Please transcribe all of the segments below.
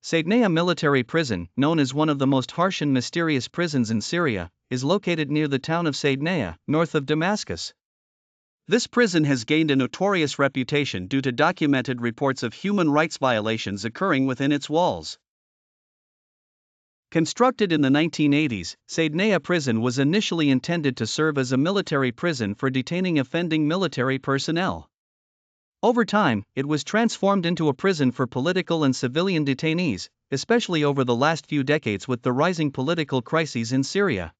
Saydnaya Military Prison, known as one of the most harsh and mysterious prisons in Syria, is located near the town of Saydnaya, north of Damascus. This prison has gained a notorious reputation due to documented reports of human rights violations occurring within its walls. Constructed in the 1980s, Saydnaya Prison was initially intended to serve as a military prison for detaining offending military personnel. Over time, it was transformed into a prison for political and civilian detainees, especially over the last few decades with the rising political crises in Syria.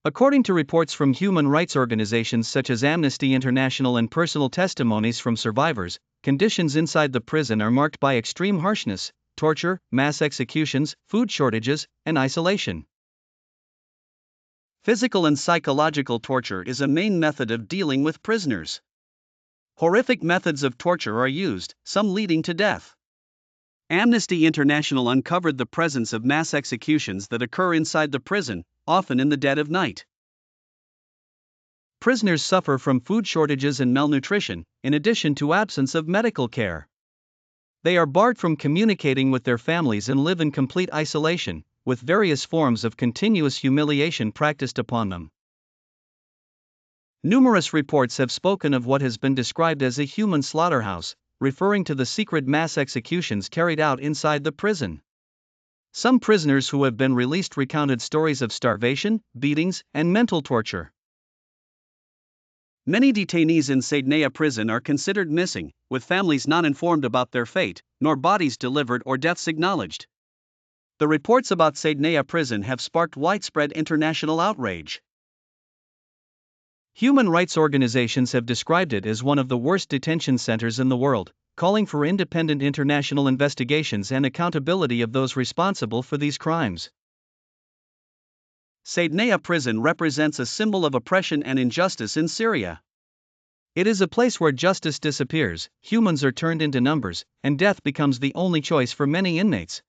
According to reports from human rights organizations such as Amnesty International and personal testimonies from survivors, conditions inside the prison are marked by extreme harshness, torture, mass executions, food shortages, and isolation. Physical and psychological torture is a main method of dealing with prisoners. Horrific methods of torture are used, some leading to death. Amnesty International uncovered the presence of mass executions that occur inside the prison, often in the dead of night. Prisoners suffer from food shortages and malnutrition, in addition to absence of medical care. They are barred from communicating with their families and live in complete isolation, with various forms of continuous humiliation practiced upon them. Numerous reports have spoken of what has been described as a human slaughterhouse, referring to the secret mass executions carried out inside the prison. Some prisoners who have been released recounted stories of starvation, beatings, and mental torture. Many detainees in Saydnaya prison are considered missing, with families not informed about their fate, nor bodies delivered or deaths acknowledged. The reports about Saydnaya prison have sparked widespread international outrage. Human rights organizations have described it as one of the worst detention centers in the world, calling for independent international investigations and accountability of those responsible for these crimes. Saydnaya prison represents a symbol of oppression and injustice in Syria. It is a place where justice disappears, humans are turned into numbers, and death becomes the only choice for many inmates.